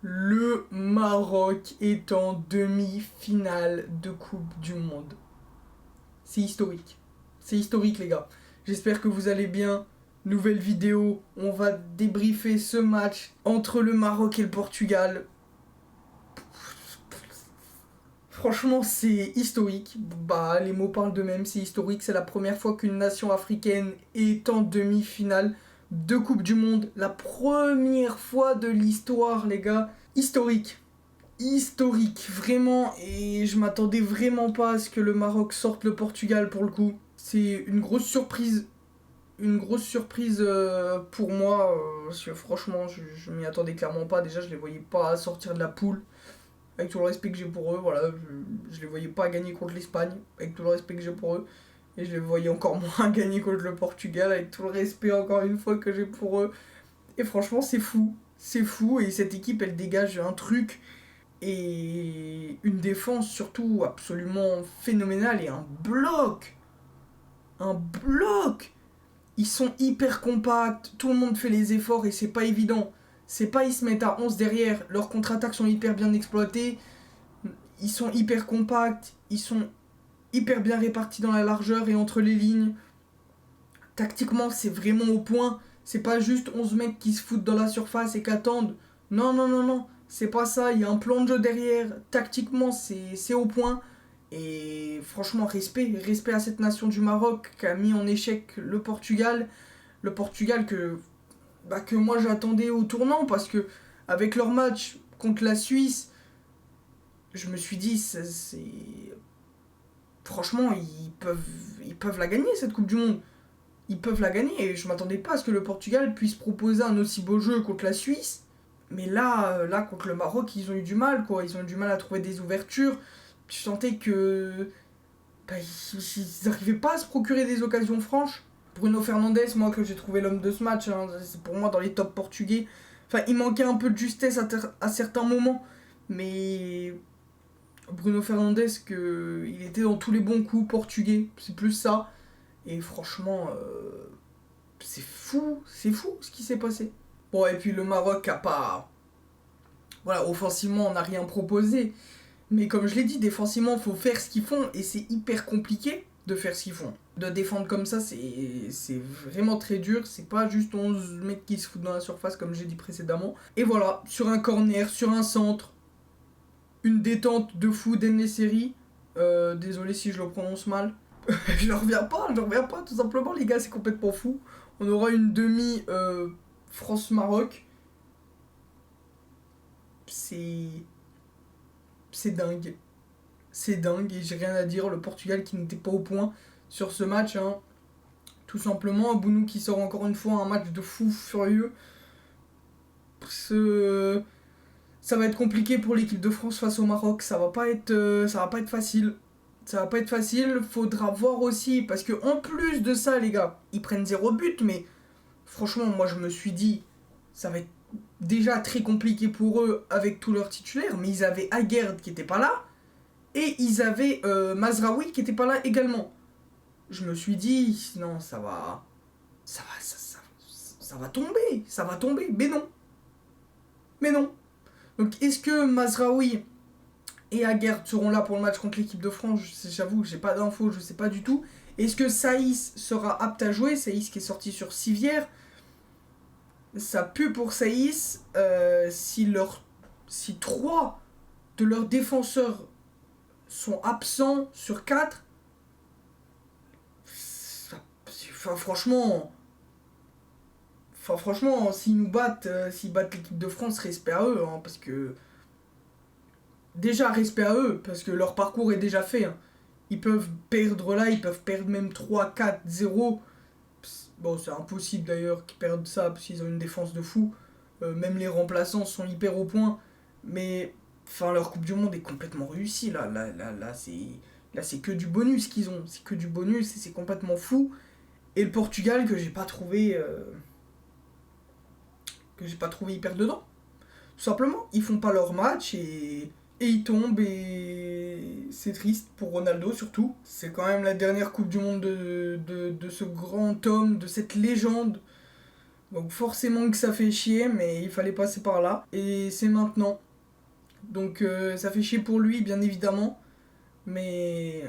Le Maroc est en demi-finale de Coupe du Monde. C'est historique. C'est historique, les gars. J'espère que vous allez bien. Nouvelle vidéo, on va débriefer ce match entre le Maroc et le Portugal. Franchement, c'est historique. Bah, les mots parlent d'eux-mêmes, c'est historique. C'est la première fois qu'une nation africaine est en demi-finale de Coupe du Monde. La première fois de l'histoire, les gars. Historique. Historique, vraiment. Et je m'attendais vraiment pas à ce que le Maroc sorte le Portugal pour le coup. C'est une grosse surprise. Une grosse surprise pour moi. Parce que franchement, je m'y attendais clairement pas. Déjà, je les voyais pas sortir de la poule. Avec tout le respect que j'ai pour eux, voilà, je les voyais pas gagner contre l'Espagne, avec tout le respect que j'ai pour eux. Et je les voyais encore moins gagner contre le Portugal, avec tout le respect encore une fois que j'ai pour eux. Et franchement, c'est fou. C'est fou, et cette équipe, elle dégage un truc et une défense surtout absolument phénoménale et un bloc. Un bloc. Ils sont hyper compacts, tout le monde fait les efforts et c'est pas évident. C'est pas ils se mettent à 11 derrière, leurs contre-attaques sont hyper bien exploitées. Ils sont hyper compacts, ils sont hyper bien répartis dans la largeur et entre les lignes. Tactiquement, c'est vraiment au point. C'est pas juste 11 mecs qui se foutent dans la surface et qui attendent. Non, non, non, non. C'est pas ça. Il y a un plan de jeu derrière. Tactiquement, c'est au point. Et franchement, respect à cette nation du Maroc qui a mis en échec le Portugal. Le Portugal que moi j'attendais au tournant parce que avec leur match contre la Suisse, je me suis dit, franchement, ils peuvent la gagner cette Coupe du Monde. Ils peuvent la gagner et je m'attendais pas à ce que le Portugal puisse proposer un aussi beau jeu contre la Suisse. Mais là contre le Maroc, ils ont eu du mal, quoi. Ils ont eu du mal à trouver des ouvertures. Je sentais que ils n'arrivaient pas à se procurer des occasions franches. Bruno Fernandes, moi que j'ai trouvé l'homme de ce match, hein, c'est pour moi dans les top portugais. Enfin, il manquait un peu de justesse à certains moments, mais Bruno Fernandes, il était dans tous les bons coups portugais, c'est plus ça. Et franchement, c'est fou ce qui s'est passé. Bon, et puis le Maroc a pas. Voilà, offensivement, on n'a rien proposé. Mais comme je l'ai dit, défensivement, il faut faire ce qu'ils font et c'est hyper compliqué de faire ce qu'ils font. De défendre comme ça, c'est vraiment très dur. C'est pas juste 11 mecs qui se foutent dans la surface comme j'ai dit précédemment. Et voilà, sur un corner, sur un centre, une détente de fou d'En-Nesyri. Désolé si je le prononce mal. je ne reviens pas, tout simplement, les gars, c'est complètement fou. On aura une demi France-Maroc. C'est dingue. C'est dingue et j'ai rien à dire. Le Portugal qui n'était pas au point sur ce match, hein. Tout simplement, Bounou qui sort encore une fois un match de fou furieux. Ça va être compliqué pour l'équipe de France face au Maroc. Ça va pas être facile. Ça va pas être facile. Faudra voir aussi parce que en plus de ça, les gars, ils prennent 0 but, mais franchement, moi je me suis dit, ça va être déjà très compliqué pour eux avec tous leurs titulaires, mais ils avaient Aguerd qui était pas là et ils avaient Mazraoui qui était pas là également. Je me suis dit, non, ça va tomber, mais non. Donc est-ce que Mazraoui et Aguerd seront là pour le match contre l'équipe de France? J'avoue que j'ai pas d'infos, je sais pas du tout. Est-ce que Saïs sera apte à jouer? Saïs qui est sorti sur civière. Ça pue pour Saïs. Si 3 de leurs défenseurs sont absents sur 4, franchement, s'ils nous battent, s'ils battent l'équipe de France, respect à eux, hein, parce que déjà respect à eux, parce que leur parcours est déjà fait, hein. Ils peuvent perdre là, ils peuvent perdre même 3-4-0. Bon, c'est impossible d'ailleurs qu'ils perdent ça parce qu'ils ont une défense de fou. Même les remplaçants sont hyper au point. Mais enfin, leur Coupe du Monde est complètement réussie. Là c'est que du bonus qu'ils ont. C'est que du bonus et c'est complètement fou. Et le Portugal que j'ai pas trouvé hyper dedans. Tout simplement, ils font pas leur match et ils tombent et c'est triste pour Ronaldo surtout. C'est quand même la dernière Coupe du Monde de ce grand homme, de cette légende. Donc forcément que ça fait chier, mais il fallait passer par là. Et c'est maintenant. Donc ça fait chier pour lui, bien évidemment. Mais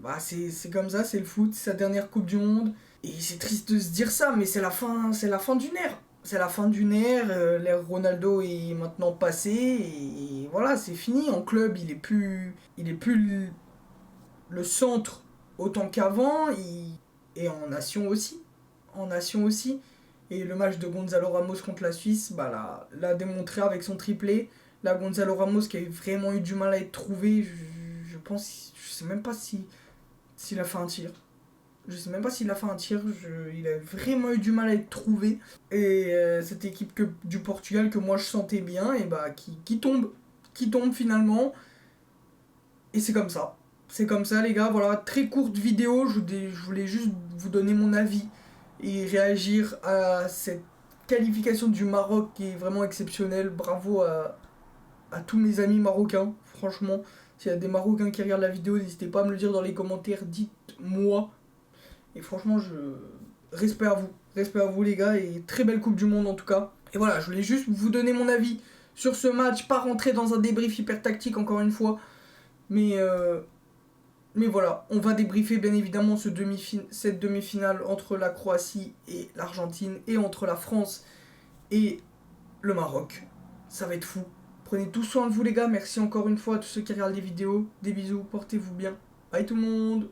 bah, c'est comme ça, c'est le foot, c'est sa dernière Coupe du Monde. Et c'est triste de se dire ça, mais c'est la fin d'une ère. C'est la fin d'une ère, l'ère Ronaldo est maintenant passée, et voilà, c'est fini. En club, il est plus le centre autant qu'avant, et en nation aussi. En nation aussi. Et le match de Gonzalo Ramos contre la Suisse, bah, l'a démontré avec son triplé. Là, Gonzalo Ramos qui a vraiment eu du mal à être trouvé, je pense, je sais même pas s'il a fait un tir. Je sais même pas s'il a fait un tir, il a vraiment eu du mal à être trouvé. Et cette équipe du Portugal que moi je sentais bien, et bah qui tombe finalement. Et c'est comme ça. C'est comme ça les gars, voilà, très courte vidéo, je voulais juste vous donner mon avis et réagir à cette qualification du Maroc qui est vraiment exceptionnelle. Bravo à tous mes amis marocains, franchement. S'il y a des Marocains qui regardent la vidéo, n'hésitez pas à me le dire dans les commentaires, dites-moi. Et franchement, respect à vous. Respect à vous les gars, et très belle Coupe du Monde en tout cas. Et voilà, je voulais juste vous donner mon avis sur ce match, pas rentrer dans un débrief hyper tactique encore une fois. Mais, euh, mais voilà, on va débriefer bien évidemment cette demi-finale entre la Croatie et l'Argentine, et entre la France et le Maroc. Ça va être fou. Prenez tout soin de vous les gars, merci encore une fois à tous ceux qui regardent les vidéos. Des bisous, portez-vous bien. Bye tout le monde.